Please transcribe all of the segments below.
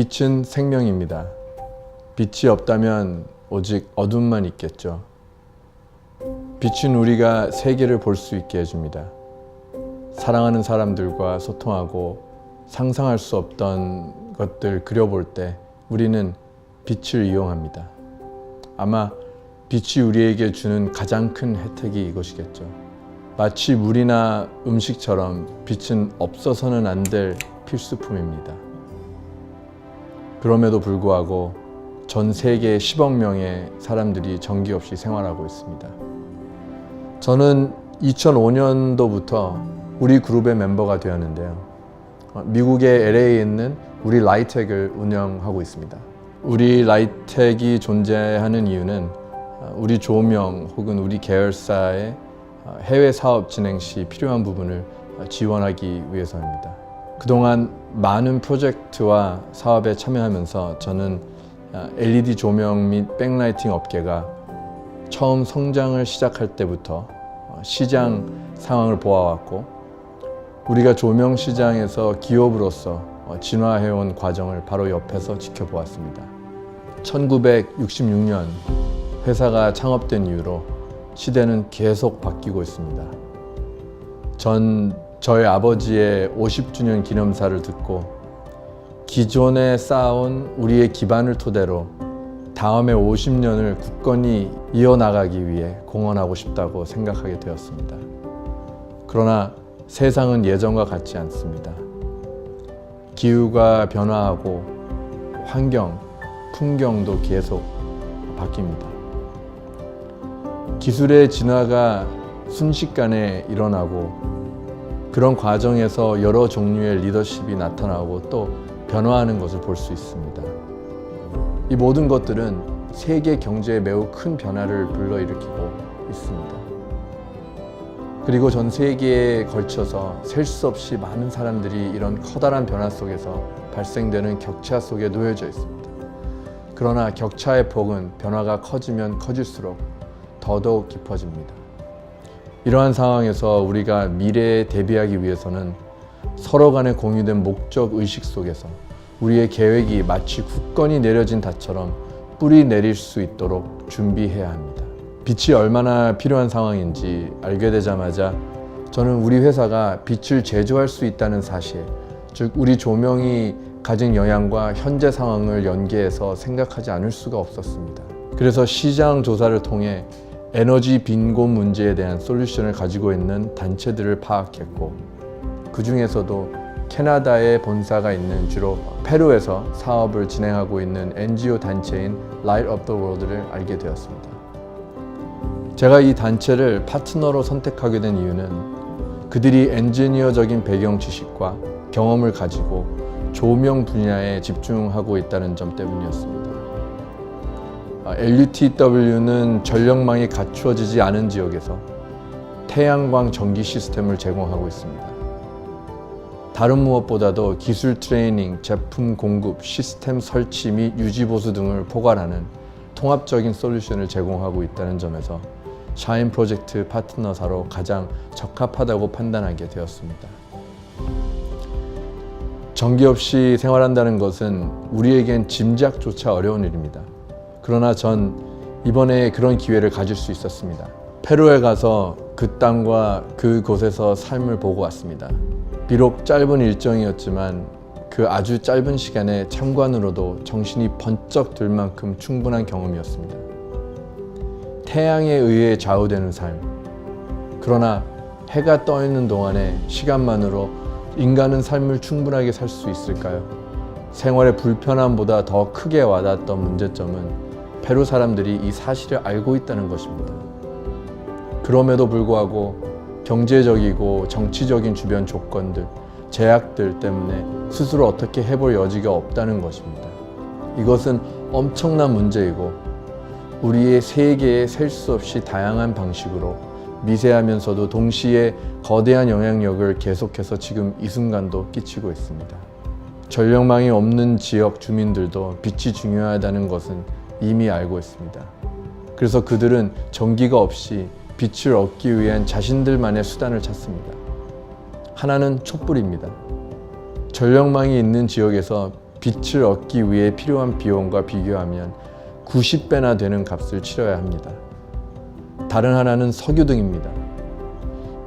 빛은 생명입니다. 빛이 없다면 오직 어둠만 있겠죠. 빛은 우리가 세계를 볼 수 있게 해줍니다. 사랑하는 사람들과 소통하고 상상할 수 없던 것들 그려볼 때 우리는 빛을 이용합니다. 아마 빛이 우리에게 주는 가장 큰 혜택이 이것이겠죠. 마치 물이나 음식처럼 빛은 없어서는 안 될 필수품입니다. 그럼에도 불구하고 전 세계 10억 명의 사람들이 전기 없이 생활하고 있습니다. 저는 2005년도부터 우리 그룹의 멤버가 되었는데요. 미국의 LA에 있는 우리 라이텍을 운영하고 있습니다. 우리 라이텍이 존재하는 이유는 우리 조명 혹은 우리 계열사의 해외 사업 진행 시 필요한 부분을 지원하기 위해서입니다. 그동안 많은 프로젝트와 사업에 참여하면서 저는 LED 조명 및 백라이팅 업계가 처음 성장을 시작할 때부터 시장 상황을 보아왔고 우리가 조명 시장에서 기업으로서 진화해온 과정을 바로 옆에서 지켜보았습니다. 1966년 회사가 창업된 이후로 시대는 계속 바뀌고 있습니다. 저희 아버지의 50주년 기념사를 듣고 기존에 쌓아온 우리의 기반을 토대로 다음의 50년을 굳건히 이어나가기 위해 공헌하고 싶다고 생각하게 되었습니다. 그러나 세상은 예전과 같지 않습니다. 기후가 변화하고 환경, 풍경도 계속 바뀝니다. 기술의 진화가 순식간에 일어나고 그런 과정에서 여러 종류의 리더십이 나타나고 또 변화하는 것을 볼 수 있습니다. 이 모든 것들은 세계 경제에 매우 큰 변화를 불러일으키고 있습니다. 그리고 전 세계에 걸쳐서 셀 수 없이 많은 사람들이 이런 커다란 변화 속에서 발생되는 격차 속에 놓여져 있습니다. 그러나 격차의 폭은 변화가 커지면 커질수록 더더욱 깊어집니다. 이러한 상황에서 우리가 미래에 대비하기 위해서는 서로 간에 공유된 목적 의식 속에서 우리의 계획이 마치 굳건히 내려진 닷처럼 뿌리 내릴 수 있도록 준비해야 합니다. 빛이 얼마나 필요한 상황인지 알게 되자마자 저는 우리 회사가 빛을 제조할 수 있다는 사실, 즉 우리 조명이 가진 영향과 현재 상황을 연계해서 생각하지 않을 수가 없었습니다. 그래서 시장 조사를 통해 에너지 빈곤 문제에 대한 솔루션을 가지고 있는 단체들을 파악했고 그 중에서도 캐나다에 본사가 있는 주로 페루에서 사업을 진행하고 있는 NGO 단체인 Light of the World를 알게 되었습니다. 제가 이 단체를 파트너로 선택하게 된 이유는 그들이 엔지니어적인 배경 지식과 경험을 가지고 조명 분야에 집중하고 있다는 점 때문이었습니다. LUTW는 전력망이 갖추어지지 않은 지역에서 태양광 전기 시스템을 제공하고 있습니다. 다른 무엇보다도 기술 트레이닝, 제품 공급, 시스템 설치 및 유지 보수 등을 포괄하는 통합적인 솔루션을 제공하고 있다는 점에서 샤인 프로젝트 파트너사로 가장 적합하다고 판단하게 되었습니다. 전기 없이 생활한다는 것은 우리에겐 짐작조차 어려운 일입니다. 그러나 전 이번에 그런 기회를 가질 수 있었습니다. 페루에 가서 그 땅과 그곳에서 삶을 보고 왔습니다. 비록 짧은 일정이었지만 그 아주 짧은 시간에 참관으로도 정신이 번쩍 들 만큼 충분한 경험이었습니다. 태양에 의해 좌우되는 삶. 그러나 해가 떠 있는 동안에 시간만으로 인간은 삶을 충분하게 살 수 있을까요? 생활의 불편함보다 더 크게 와닿았던 문제점은 페루 사람들이 이 사실을 알고 있다는 것입니다. 그럼에도 불구하고 경제적이고 정치적인 주변 조건들, 제약들 때문에 스스로 어떻게 해볼 여지가 없다는 것입니다. 이것은 엄청난 문제이고 우리의 세계에 셀 수 없이 다양한 방식으로 미세하면서도 동시에 거대한 영향력을 계속해서 지금 이 순간도 끼치고 있습니다. 전력망이 없는 지역 주민들도 빛이 중요하다는 것은 이미 알고 있습니다. 그래서 그들은 전기가 없이 빛을 얻기 위한 자신들만의 수단을 찾습니다. 하나는 촛불입니다. 전력망이 있는 지역에서 빛을 얻기 위해 필요한 비용과 비교하면 90배나 되는 값을 치러야 합니다. 다른 하나는 석유등입니다.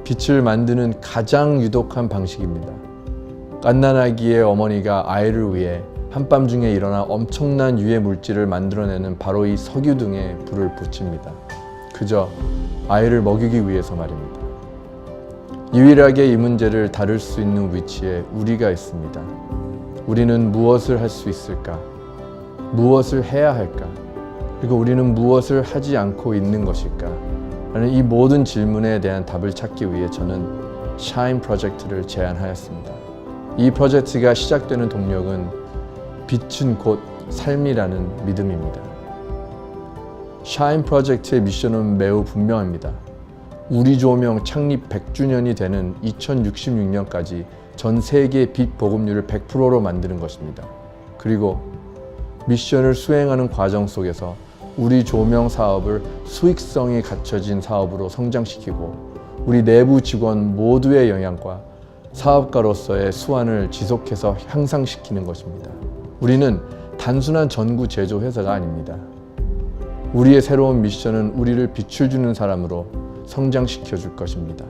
빛을 만드는 가장 유독한 방식입니다. 갓난아기의 어머니가 아이를 위해 한밤중에 일어나 엄청난 유해 물질을 만들어내는 바로 이 석유등에 불을 붙입니다. 그저 아이를 먹이기 위해서 말입니다. 유일하게 이 문제를 다룰 수 있는 위치에 우리가 있습니다. 우리는 무엇을 할 수 있을까? 무엇을 해야 할까? 그리고 우리는 무엇을 하지 않고 있는 것일까? 라는 이 모든 질문에 대한 답을 찾기 위해 저는 샤인 프로젝트를 제안하였습니다. 이 프로젝트가 시작되는 동력은 빛은 곧 삶이라는 믿음입니다. 샤인 프로젝트의 미션은 매우 분명합니다. 우리 조명 창립 100주년이 되는 2066년까지 전 세계 빛 보급률을 100%로 만드는 것입니다. 그리고 미션을 수행하는 과정 속에서 우리 조명 사업을 수익성이 갖춰진 사업으로 성장시키고 우리 내부 직원 모두의 영향과 사업가로서의 수완을 지속해서 향상시키는 것입니다. 우리는 단순한 전구 제조 회사가 아닙니다. 우리의 새로운 미션은 우리를 빛을 주는 사람으로 성장시켜 줄 것입니다.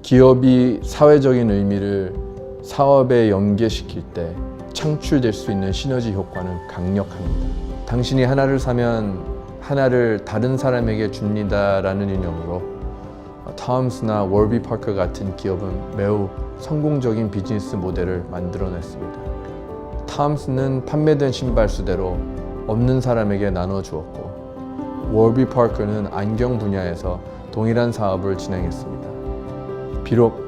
기업이 사회적인 의미를 사업에 연계시킬 때 창출될 수 있는 시너지 효과는 강력합니다. 당신이 하나를 사면 하나를 다른 사람에게 줍니다라는 이념으로 톰스나 월비 파커 같은 기업은 매우 성공적인 비즈니스 모델을 만들어냈습니다. 톰스는 판매된 신발 수대로 없는 사람에게 나눠 주었고 월비 파커는 안경 분야에서 동일한 사업을 진행했습니다. 비록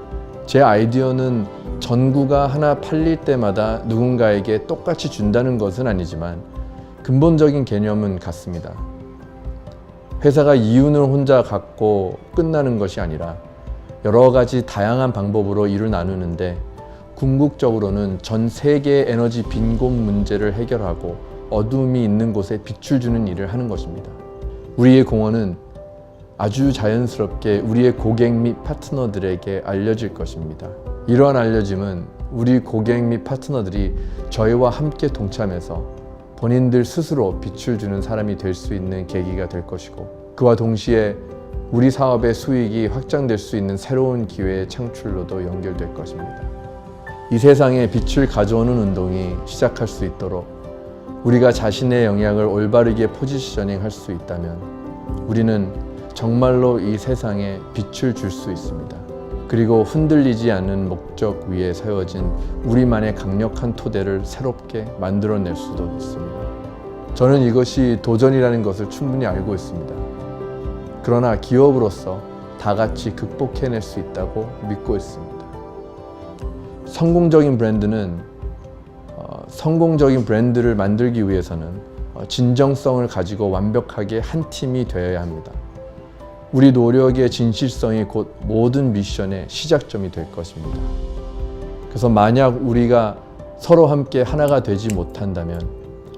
제 아이디어는 전구가 하나 팔릴 때마다 누군가에게 똑같이 준다는 것은 아니지만 근본적인 개념은 같습니다. 회사가 이윤을 혼자 갖고 끝나는 것이 아니라 여러 가지 다양한 방법으로 일을 나누는데 궁극적으로는 전 세계의 에너지 빈곤 문제를 해결하고 어둠이 있는 곳에 빛을 주는 일을 하는 것입니다. 우리의 공헌은 아주 자연스럽게 우리의 고객 및 파트너들에게 알려질 것입니다. 이러한 알려짐은 우리 고객 및 파트너들이 저희와 함께 동참해서 본인들 스스로 빛을 주는 사람이 될 수 있는 계기가 될 것이고 그와 동시에 우리 사업의 수익이 확장될 수 있는 새로운 기회의 창출로도 연결될 것입니다. 이 세상에 빛을 가져오는 운동이 시작할 수 있도록 우리가 자신의 영향을 올바르게 포지셔닝 할 수 있다면 우리는 정말로 이 세상에 빛을 줄 수 있습니다. 그리고 흔들리지 않는 목적 위에 세워진 우리만의 강력한 토대를 새롭게 만들어낼 수도 있습니다. 저는 이것이 도전이라는 것을 충분히 알고 있습니다. 그러나 기업으로서 다 같이 극복해낼 수 있다고 믿고 있습니다. 성공적인 브랜드를 만들기 위해서는 진정성을 가지고 완벽하게 한 팀이 되어야 합니다. 우리 노력의 진실성이 곧 모든 미션의 시작점이 될 것입니다. 그래서 만약 우리가 서로 함께 하나가 되지 못한다면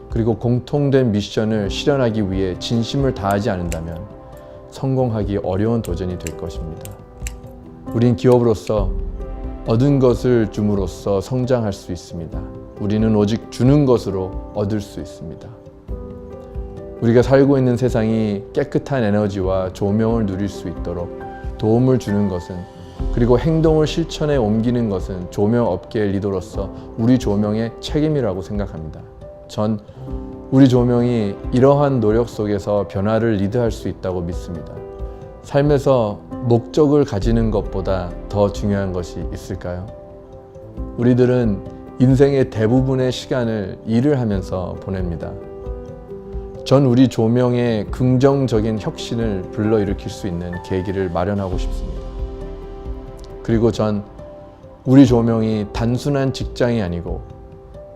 그리고 공통된 미션을 실현하기 위해 진심을 다하지 않는다면 성공하기 어려운 도전이 될 것입니다. 우린 기업으로서 얻은 것을 줌으로써 성장할 수 있습니다. 우리는 오직 주는 것으로 얻을 수 있습니다. 우리가 살고 있는 세상이 깨끗한 에너지와 조명을 누릴 수 있도록 도움을 주는 것은 그리고 행동을 실천에 옮기는 것은 조명업계의 리더로서 우리 조명의 책임이라고 생각합니다. 전 우리 조명이 이러한 노력 속에서 변화를 리드할 수 있다고 믿습니다. 삶에서 목적을 가지는 것보다 더 중요한 것이 있을까요? 우리들은 인생의 대부분의 시간을 일을 하면서 보냅니다. 전 우리 조명의 긍정적인 혁신을 불러일으킬 수 있는 계기를 마련하고 싶습니다. 그리고 전 우리 조명이 단순한 직장이 아니고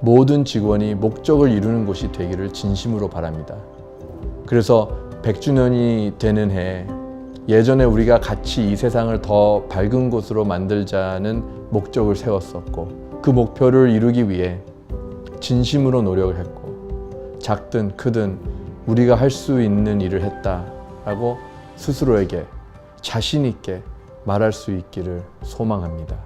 모든 직원이 목적을 이루는 곳이 되기를 진심으로 바랍니다. 그래서 100주년이 되는 해에 예전에 우리가 같이 이 세상을 더 밝은 곳으로 만들자는 목적을 세웠었고 그 목표를 이루기 위해 진심으로 노력을 했고 작든 크든 우리가 할 수 있는 일을 했다라고 스스로에게 자신 있게 말할 수 있기를 소망합니다.